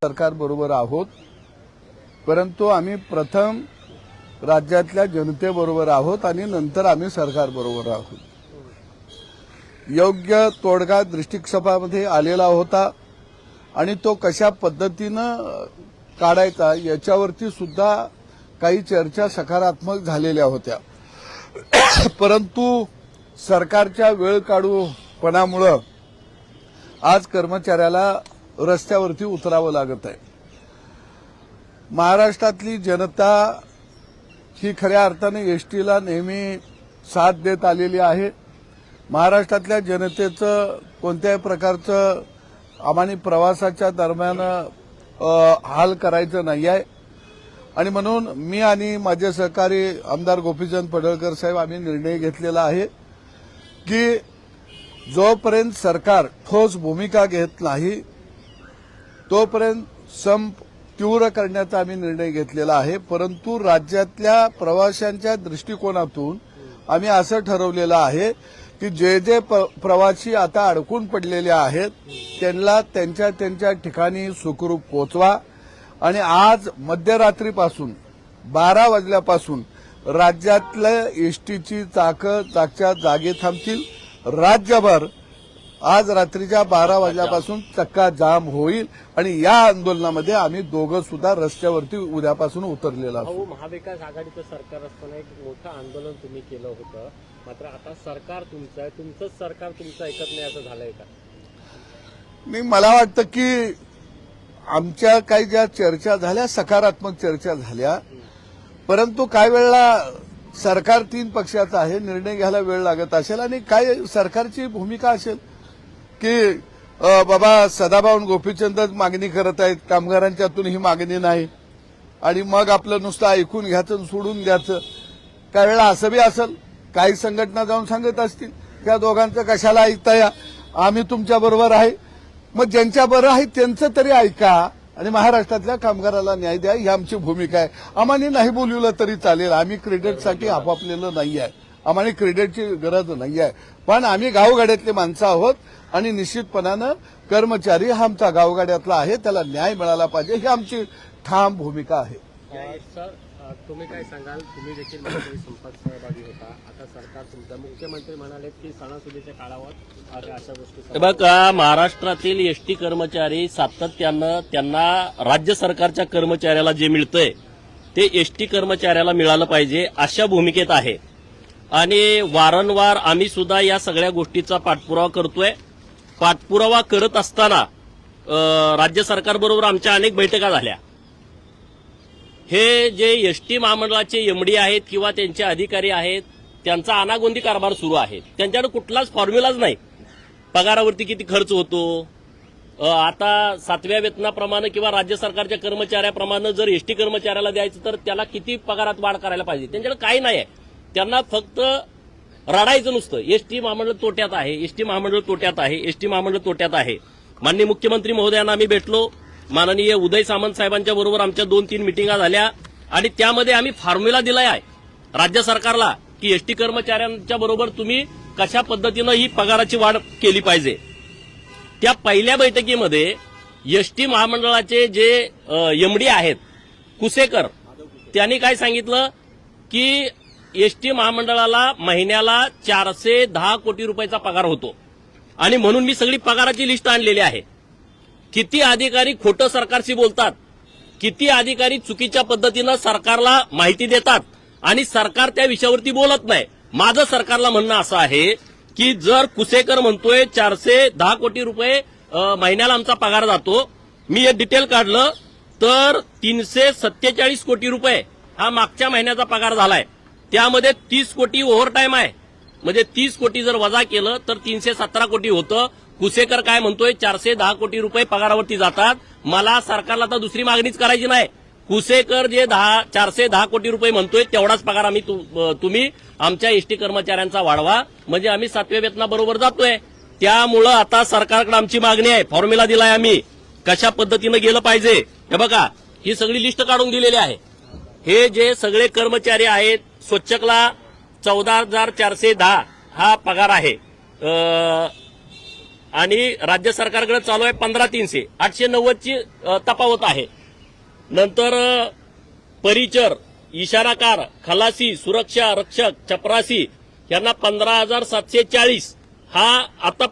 सरकार बरोबर आहोत, परंतु आम्ही प्रथम राज्यातल्या जनतेबरोबर आहोत आणि नंतर आम्ही सरकार बरोबर आहोत। योग्य तोडगा दृष्टिक्षेपामध्ये आलेला होता आणि तो कशा पद्धतीनं काढायचा याच्यावरती सुद्धा काही चर्चा सकारात्मक झालेल्या होत्या, परंतु सरकारच्या वेळ काढूपणामुळे आज कर्मचाऱ्याला रस्त्यावरती उतरावं लागत आहे। महाराष्ट्रातली जनता ही खऱ्या अर्थाने एसटीला नेहमी साथ देत आलेली आहे। महाराष्ट्रातल्या जनतेचं कोणत्याही प्रकारचं आम्हाला प्रवासाच्या दरम्यान हाल करायचं नाही आहे आणि म्हणून मी आणि माझे सहकारी आमदार गोपीचंद पडळकर साहेब आम्ही निर्णय घेतलेला आहे की जोपर्यंत सरकार ठोस भूमिका घेत नाही तोपर्यंत संप तीव्र करण्याचा आम्ही निर्णय घेतलेला आहे। परंतु राज्यातल्या प्रवाशांच्या दृष्टिकोनातून आम्ही असं ठरवलेलं आहे की जे जे प्रवासी आता अडकून पडलेले आहेत त्यांना त्यांच्या त्यांच्या ठिकाणी सुखरूप पोहोचवा आणि आज मध्यरात्रीपासून 12 वाजल्यापासून राज्यातल्या एसटीची चाकं जागच्या जागी थांबतील। राज्यभर आज रात्रीच्या 12 वाजल्यापासून चक्का जाम होईल आणि या आंदोलनामध्ये आम्ही दोघं सुद्धा रस्त्यावरती उद्यापासून उतरलेला आहोत। महाविकास आघाडीचं सरकार असताना एक मोठं आंदोलन तुम्ही केलं होतं, मात्र आता सरकार तुमचं आहे, तुमचंच सरकार तुमचं ऐकत नाही असं झालंय का? मला वाटतं की आमच्या काही ज्या चर्चा झाल्या सकारात्मक चर्चा झाल्या, परंतु काही वेळेला सरकार 3 पक्षाचं आहे, निर्णय घ्यायला वेळ लागत असेल आणि काय सरकारची भूमिका असेल की बाबा सदाभाऊ गोपीचंदच मागणी करत आहेत, कामगारांच्यातून ही मागणी नाही आणि मग आपलं नुसतं ऐकून घ्यायचं सोडून द्यायचं। काही वेळा असं बी असेल, काही संघटना जाऊन सांगत असतील त्या दोघांचं कशाला ऐकताय, आम्ही तुमच्या बरोबर आहे। मग ज्यांच्या बरोबर आहे त्यांचं तरी ऐका आणि महाराष्ट्रातल्या कामगाराला न्याय द्या, ही आमची भूमिका आहे। आम्हाला नाही बोलवलं तरी चालेल, आम्ही क्रेडिटसाठी आपापलेलं नाही आहे, आम्हाला क्रेडिटची गरज नाही आहे, पण आम्ही गावगाड्यातले माणसं आहोत आणि निश्चितपणानं कर्मचारी हा आमचा गावगाड्यातला आहे, त्याला न्याय मिळाला पाहिजे, ही आमची ठाम भूमिका आहे। सर, तुम्ही काय सांगाल? तुम्ही देखील मंत्री संपात सहभागी होता, आता सरकार तुमचा मुख्यमंत्री म्हणाले की सणासुदीच्या काळावर अशा गोष्टी बघा, महाराष्ट्रातील एसटी कर्मचारी सातत्यानं त्यांना राज्य सरकारच्या कर्मचाऱ्याला जे मिळतंय ते एसटी कर्मचाऱ्याला मिळालं पाहिजे अशा भूमिकेत आहे आणि वारंवार आम्ही सुद्धा या सगळ्या गोष्टीचा पाठपुरावा करतोय। पाठपुरावा करत असताना राज्य सरकारबरोबर आमच्या अनेक बैठका झाल्या। हे जे एसटी महामंडळाचे एमडी आहेत किंवा त्यांचे अधिकारी आहेत त्यांचा अनागोंदी कारभार सुरू आहे, त्यांच्याकडे कुठलाच फॉर्म्युलाच नाही। पगारावरती किती खर्च होतो, आता 7व्या वेतनाप्रमाणे किंवा राज्य सरकारच्या कर्मचाऱ्याप्रमाणे जर एसटी कर्मचाऱ्याला द्यायचं तर त्याला किती पगारात वाढ करायला पाहिजे, त्यांच्याकडे काही नाही आहे। त्यांना फक्त रडायचं नुसतं, एसटी महामंडळ तोट्यात आहे, एसटी महामंडळ तोट्यात आहे, एसटी महामंडळ तोट्यात आहे। माननीय मुख्यमंत्री महोदयांना आम्ही भेटलो, माननीय उदय सामंत साहेबांच्या बरोबर आमच्या 2-3 मिटिंगा झाल्या आणि त्यामध्ये आम्ही फॉर्म्युला दिलाय आहे राज्य सरकारला की एसटी कर्मचाऱ्यांच्या बरोबर तुम्ही कशा पद्धतीनं ही पगाराची वाढ केली पाहिजे। त्या पहिल्या बैठकीमध्ये एसटी महामंडळाचे जे एमडी आहेत कुसेकर त्यांनी काय सांगितलं की एसटी महामंडळाला महिन्याला 410 कोटी रुपयाचा पगार होतो आणि म्हणून मी सगळी पगाराची लिस्ट आणलेली आहे। किती अधिकारी खोटं सरकारशी बोलतात, किती अधिकारी चुकीच्या पद्धतीनं सरकारला माहिती देतात आणि सरकार त्या विषयावरती बोलत नाही। माझं सरकारला म्हणणं असं आहे की जर कुसेकर म्हणतोय 410 कोटी रुपये महिन्याला आमचा पगार जातो, मी हे डिटेल काढलं तर 347 कोटी रुपये हा मागच्या महिन्याचा पगार झालाय, त्यामध्ये 30 कोटी ओव्हरटाईम आहे, म्हणजे 30 कोटी जर वजा केलं तर 317 कोटी होतं। कुसेकर काय म्हणतोय 410 कोटी रुपये पगारावरती जातात। मला सरकारला तर दुसरी मागणीच करायची नाही, कुसेकर जे 410 कोटी रुपये म्हणतोय तेवढाच पगार आम्ही तुम्ही आमच्या एसटी कर्मचाऱ्यांचा वाढवा, म्हणजे आम्ही 7व्या वेतनाबरोबर जातोय। त्यामुळं आता सरकारकडे आमची मागणी आहे, फॉर्म्युला दिलाय आम्ही कशा पद्धतीनं गेलं पाहिजे। हे बघा, ही सगळी लिस्ट काढून दिलेली आहे। हे जे सगळे कर्मचारी आहेत, स्वच्छकला 14,410 हा पगार आहे, आणि राज्य सरकारकडे चालू आहे 15,300, 890ची तफावत आहे. नंतर परिचर, इशाराकार, खलासी, सुरक्षा रक्षक, चपरासी यांना 15,740 हा आता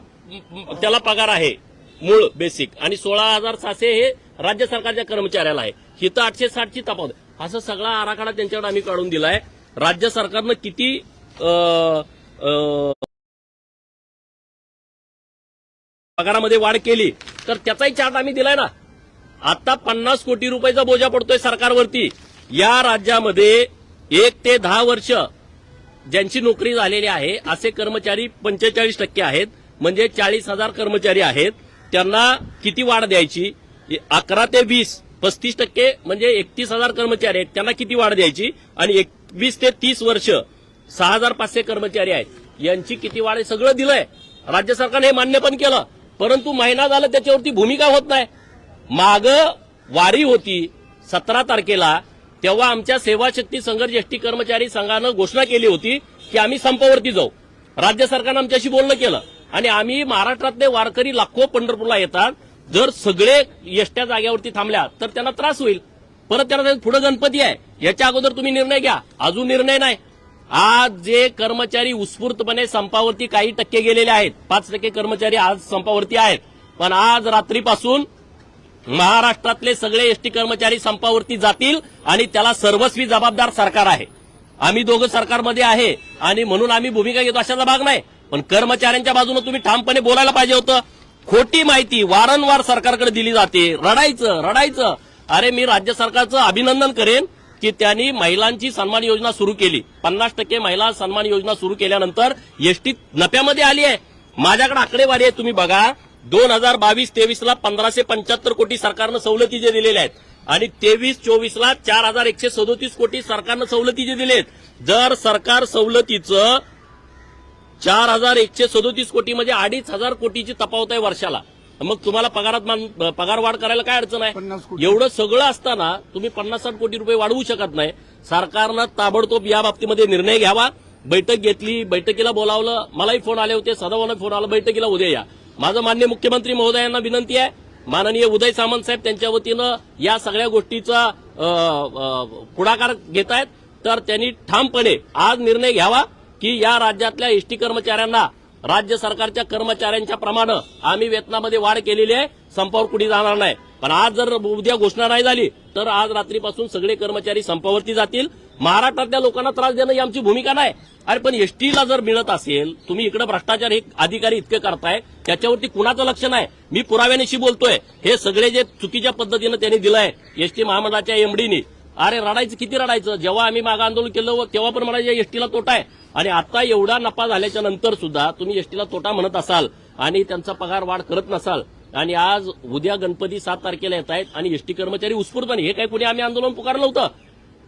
त्याला पगार आहे मूळ बेसिक, आणि 16,700 हे राज्य सरकारच्या कर्मचाऱ्याला आहे. हिथं 860ची तफावत. असं सगळा आराखडा त्यांच्याकडे आम्ही काढून दिलाय. राज्य सरकारनं किती पगारामध्ये वाढ केली तर त्याचाही चार्ट आम्ही दिलाय ना. आता 50 कोटी रुपयाचा बोजा पडतोय सरकारवरती. या राज्यामध्ये 1 ते 10 वर्ष ज्यांची नोकरी झालेली आहे असे कर्मचारी 45% आहेत, म्हणजे 40,000 कर्मचारी आहेत. त्यांना किती वाढ द्यायची? 11 ते 20 35% म्हणजे 31,000 कर्मचारी आहेत, त्यांना किती वाढ द्यायची? आणि 21 ते 30 वर्ष 6,500 कर्मचारी आहेत, यांची किती वाढ? सगळं दिलंय. राज्य सरकारने हे मान्य पण केलं, परंतु महिना झाला त्याच्यावरती भूमिका होत नाही. माग वारी होती 17 तारखेला, तेव्हा आमच्या सेवा शक्ती संघर्ष एसटी कर्मचारी संघानं घोषणा केली होती की आम्ही संपावरती जाऊ. राज्य सरकारनं आमच्याशी बोलणं केलं आणि आम्ही महाराष्ट्रातले वारकरी लाखो पंढरपूरला येतात. जर सगळे एसट्या जाग्यावरती थांबल्या तर त्यांना त्रास होईल. परत त्यांना पुढे गणपती आहे, याच्या अगोदर तुम्ही निर्णय घ्या. अजून निर्णय नाही. आज जे कर्मचारी उत्स्फूर्तपणे संपावरती काही टक्के गेलेले आहेत, 5% कर्मचारी आज संपावरती आहेत, पण आज रात्रीपासून महाराष्ट्रातले सगळे एसटी कर्मचारी संपावरती जातील आणि त्याला सर्वस्वी जबाबदार सरकार आहे. आम्ही दोघं सरकारमध्ये आहे आणि म्हणून आम्ही भूमिका घेतो अशाचा भाग नाही. पण कर्मचाऱ्यांच्या बाजूने तुम्ही ठामपणे बोलायला पाहिजे होतं. खोटी माहिती वारंवार सरकारकडे दिली जाते. रडायचं. अरे मी राज्य सरकारचं अभिनंदन करेन की त्यांनी महिलांची सन्मान योजना सुरू केली. 50% महिला सन्मान योजना सुरू केल्यानंतर एसटी नफ्यामध्ये आली आहे. माझ्याकडे आकडेवारी आहे, तुम्ही बघा. 2022-23ला 1575 कोटी सरकारनं सवलती जे दिलेल्या आहेत आणि 23-24ला 4,137 कोटी सरकारनं सवलती जे दिलेत. जर सरकार सवलतीचं 4,137 कोटी म्हणजे 2,500 कोटीची तफावत आहे वर्षाला, मग तुम्हाला पगार वाढ करायला काय अडचण आहे? एवढं सगळं असताना तुम्ही 50-60 कोटी रुपये वाढवू शकत नाही. सरकारनं ताबडतोब या बाबतीमध्ये निर्णय घ्यावा. बैठक घेतली, बैठकीला बोलावलं. मलाही फोन आले होते, सदाभाऊंना फोन आला, बैठकीला उद्या या. माझं माननीय मुख्यमंत्री महोदयांना विनंती आहे, माननीय उदय सामंत साहेब त्यांच्या वतीनं या सगळ्या गोष्टीचा पुढाकार घेत आहेत, तर त्यांनी ठामपणे आज निर्णय घ्यावा की या राज्यातल्या एसटी कर्मचाऱ्यांना राज्य सरकारच्या कर्मचाऱ्यांच्या प्रमाणे आम्ही वेतनामध्ये वाढ केलेली आहे, संपावर कुठे जाणार नाही. पण आज जर उद्या घोषणा नाही झाली तर आज रात्रीपासून सगळे कर्मचारी संपावरती जातील. महाराष्ट्रातल्या लोकांना त्रास देणं ही आमची भूमिका नाही. अरे पण एसटीला जर मिळत असेल, तुम्ही इकडे भ्रष्टाचार हे अधिकारी इतके करताय, त्याच्यावरती कुणाचं लक्ष नाही. मी पुराव्यानिशी बोलतोय. हे सगळे जे चुकीच्या पद्धतीनं त्यांनी दिलंय एसटी महामंडळाच्या एमडीनी, अरे रडायचं, किती रडायचं? जेव्हा आम्ही मागे आंदोलन केलं तेव्हा पण म्हणायचं एसटीला तोटा आहे, आणि आता एवढा नफा झाल्याच्या नंतर सुद्धा तुम्ही एसटीला तोटा म्हणत असाल आणि त्यांचा पगार वाढ करत नसाल. आणि आज उद्या गणपती 7 तारखेला येत आहेत आणि एसटी कर्मचारी उत्स्फूर्तपणे, हे काही कुणी आम्ही आंदोलन पुकारलं नव्हतं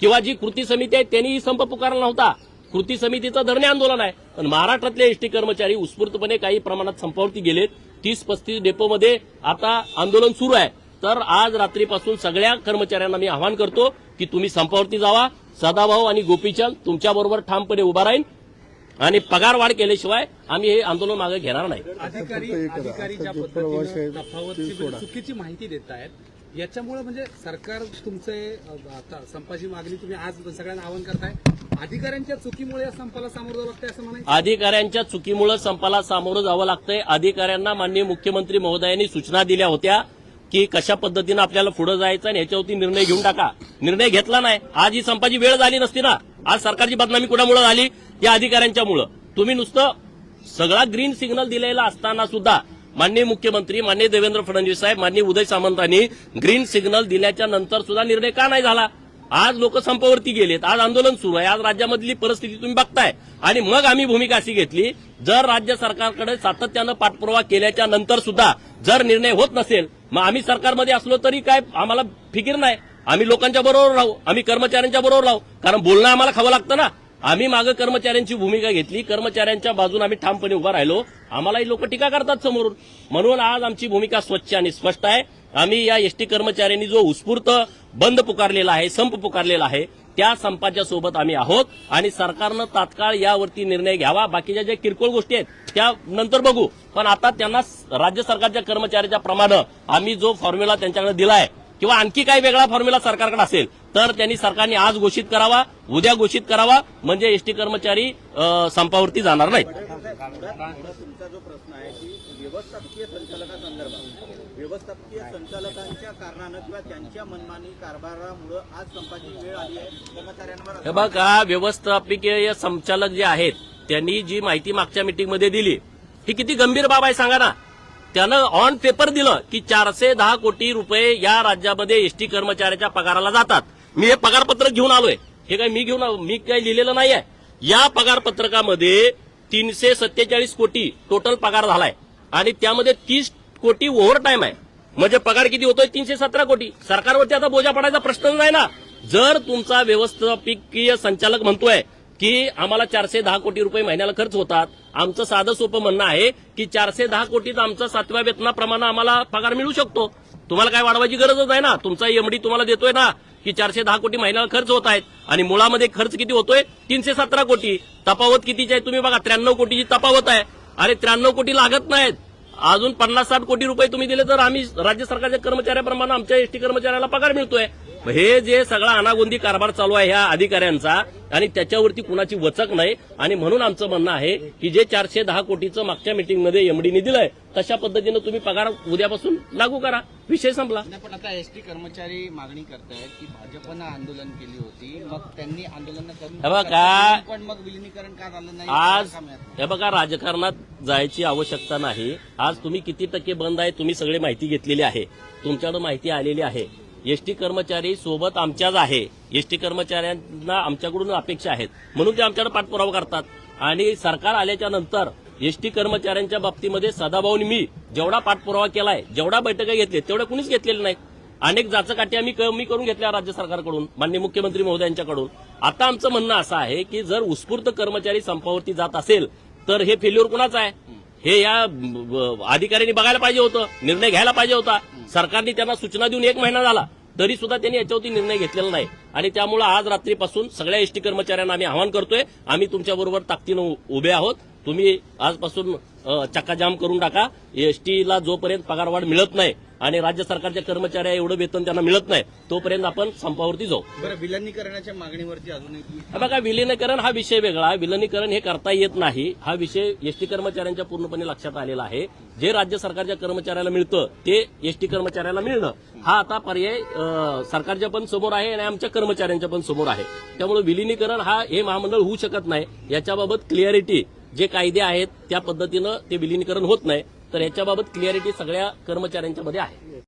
किंवा जी कृती समिती आहे त्यांनी संप पुकारला नव्हता. कृती समितीचं धरणे आंदोलन आहे. पण महाराष्ट्रातले एसटी कर्मचारी उत्स्फूर्तपणे काही प्रमाणात संपावरती गेलेत. 30-35 डेपोमध्ये आता आंदोलन सुरू आहे. तर आज रात्रीपासून सगळ्या कर्मचाऱ्यांना मी आवाहन करतो की तुम्ही संपावरती जावा. सदाभाऊ आणि गोपीचंद तुमच्याबरोबर ठामपणे उभा राहीन आणि पगार वाढ केल्याशिवाय आम्ही हे आंदोलन मागे घेणार नाही. अधिकारी ज्या पद्धतीने तफावतची चुकीची माहिती देत आहेत, याच्यामुळे म्हणजे सरकार तुमचे आता संपाची मागणी तुम्ही आज सगळ्यांना आवाहन करताय. अधिकाऱ्यांच्या चुकीमुळे या संपाला सामोरं जावं लागतंय असं म्हणायचं? अधिकाऱ्यांच्या चुकीमुळे संपाला सामोरं जावं लागतंय. अधिकाऱ्यांना माननीय मुख्यमंत्री महोदयांनी सूचना दिल्या होत्या की कशा पद्धतीनं आपल्याला पुढे जायचं आणि ह्याच्यावरती निर्णय घेऊन टाका. निर्णय घेतला नाही. आज ही संपाची वेळ झाली नसती ना. आज सरकारची बदनामी कुणामुळे झाली? या अधिकाऱ्यांच्यामुळं. तुम्ही नुसतं सगळा ग्रीन सिग्नल दिलेला असताना सुद्धा माननीय मुख्यमंत्री, माननीय देवेंद्र फडणवीस साहेब, माननीय उदय सामंतांनी ग्रीन सिग्नल दिल्याच्या नंतर सुद्धा निर्णय का नाही झाला? आज लोक संपावरती गेलेत, आज आंदोलन सुरू आहे, आज राज्यामधली परिस्थिती तुम्ही बघताय. आणि मग आम्ही भूमिका अशी घेतली, जर राज्य सरकारकडे सातत्यानं पाठपुरावा केल्याच्या नंतर सुद्धा जर निर्णय होत नसेल, मग आम्ही सरकारमध्ये असलो तरी काय आम्हाला फिकीर नाही. आम्ही लोकांच्या बरोबर राहू, आम्ही कर्मचाऱ्यांच्या बरोबर राहू, कारण बोलणं आम्हाला खावं लागतं ना. आम्ही मागे कर्मचाऱ्यांची भूमिका घेतली, कर्मचाऱ्यांच्या बाजूने आम्ही ठामपणे उभा राहिलो. आम्हालाही लोक टीका करतात समोरून. म्हणून आज आमची भूमिका स्वच्छ आणि स्पष्ट आहे. आम्ही या एसटी कर्मचाऱ्यांनी जो उत्स्फूर्त बंद पुकारलेला आहे, संप पुकारलेला आहे, त्या संपाच्या सोबत आम्ही आहोत आणि सरकारनं तात्काळ यावरती निर्णय घ्यावा. बाकीच्या ज्या किरकोळ गोष्टी आहेत त्या नंतर बघू, पण आता त्यांना राज्य सरकारच्या कर्मचाऱ्याच्या प्रमाणे आम्ही जो फॉर्म्युला त्यांच्याकडे दिलाय किंवा आणखी काही वेगळा फॉर्म्युला सरकारकडे असेल तर त्यांनी सरकारने आज घोषित करावा, उद्या घोषित करावा, म्हणजे एसटी कर्मचारी संपावरती जाणार नाहीत. तुमचा जो प्रश्न आहे की व्यवस्थापकीय संचालकासंदर्भात व्यवस्थापकीय संचालकांच्या कारणानं किंवा त्यांच्या मनमानी कारभारामुळे आज संपाची वेळ आली आहे कर्मचाऱ्यांवर. हे बघा, व्यवस्थापकीय संचालक जे आहेत त्यांनी जी माहिती मागच्या मीटिंगमध्ये दिली ही किती गंभीर बाब आहे सांगा ना. त्यानं ऑन पेपर दिलं की 410 कोटी रुपये या राज्यामध्ये एसटी कर्मचाऱ्याच्या पगाराला जातात. मी हे पगारपत्रक घेऊन आलोय, हे काय मी काही लिहिलेलं नाही आहे. या पगारपत्रकामध्ये 347 कोटी टोटल पगार झालाय आणि त्यामध्ये 30 कोटी ओव्हर टाइम आहे. म्हणजे पगार किती होतोय? 317 कोटी. सरकारवरती आता बोजा पडायचा प्रश्न नाही ना. जर तुमचा व्यवस्थापकीय संचालक म्हणतोय की आम्हाला 410 कोटी रुपये महिन्याला खर्च होतात, आमचं साधं सोपं म्हणणं आहे की 410 कोटीत आमचा 7व्या वेतनाप्रमाणे आम्हाला पगार मिळू शकतो. तुम्हाला काय वाढवायची गरजच आहे ना. तुमचा एमडी तुम्हाला देतोय ना की 410 कोटी महिन्याला खर्च होत आहेत आणि मुळामध्ये खर्च किती होतोय? 317 कोटी. तफावत कितीची आहे तुम्ही बघा, 93 कोटीची तफावत आहे. अरे 93 कोटी लागत नाहीत, अजून 50-60 कोटी रुपये तुम्ही दिले तर आम्ही राज्य सरकारच्या कर्मचाऱ्याप्रमाणे आमच्या एसटी कर्मचाऱ्याला पगार मिळतोय. हे जे सगळा अनागोंदी कारभार चालू आहे ह्या अधिकाऱ्यांचा आणि त्याच्यावरती कुणाची वचक नाही. आणि म्हणून आमचं म्हणणं आहे की जे 410 कोटीचं मागच्या मीटिंगमध्ये एमडीने दिलंय तशा पद्धतीनं तुम्ही पगार उद्यापासून लागू करा, विषय संपला. पण आता एसटी कर्मचारी मागणी करतायत की भाजपनं आंदोलन केली होती, मग त्यांनी आंदोलन हे बघा, पण मग विलिनीकरण का झालं नाही? आज हे बघा, राजकारणात जायची आवश्यकता नाही. आज तुम्ही किती टक्के बंद आहे तुम्ही सगळी माहिती घेतलेली आहे, तुमच्याकडे माहिती आलेली आहे. एसटी कर्मचारी सोबत आमच्याच आहे. एसटी कर्मचाऱ्यांना आमच्याकडून अपेक्षा आहेत म्हणून ते आमच्याकडे पाठपुरावा करतात. आणि सरकार आल्याच्या नंतर एसटी कर्मचाऱ्यांच्या बाबतीमध्ये सदाभाऊनी मी जेवढा पाठपुरावा केलाय, जेवढा बैठका घेतल्या तेवढ्या कुणीच घेतलेल्या नाहीत. अनेक जाचकाठी आम्ही कमी करून घेतल्या राज्य सरकारकडून, माननीय मुख्यमंत्री महोदयांच्याकडून. आता आमचं म्हणणं असं आहे की जर उत्स्फूर्त कर्मचारी संपावरती जात असेल तर हे फेल्युअर कुणाचं आहे हे या अधिकाऱ्यांनी बघायला पाहिजे होतं, निर्णय घ्यायला पाहिजे होता. सरकारने त्यांना सूचना देऊन 1 महिना झाला तरी सुद्धा त्यांनी याच्यावरती निर्णय घेतलेला नाही. आणि त्यामुळे आज रात्रीपासून सगळ्या एसटी कर्मचाऱ्यांना आम्ही आवाहन करतोय, आम्ही तुमच्याबरोबर ताकदीनं उभे आहोत. तुम्ही आजपासून चक्काजाम करून टाका. एसटीला जोपर्यंत पगारवाढ मिळत नाही आणि राज्य सरकारच्या कर्मचाऱ्या एवढं वेतन त्यांना मिळत नाही तोपर्यंत आपण संपावरती जाऊ. बरं, विलिनीकरणाच्या मागणीवरती अजूनही बघा, विलिनीकरण हा विषय वेगळा. विलिनीकरण हे करता येत नाही, हा विषय एसटी कर्मचाऱ्यांच्या पूर्णपणे लक्षात आलेला आहे. जे राज्य सरकारच्या कर्मचाऱ्याला मिळतं ते एसटी कर्मचाऱ्याला मिळणं हा आता पर्याय सरकारच्या पण समोर आहे आणि आमच्या कर्मचाऱ्यांच्या पण समोर आहे. त्यामुळे विलिनीकरण हे महामंडळ होऊ शकत नाही. याच्याबाबत क्लिअरिटी जे कायदे आहेत त्या पद्धतीनं ते विलिनीकरण होत नाही. तर याच्याबाबत क्लिअरिटी सगळ्या कर्मचाऱ्यांच्या मध्ये आहे.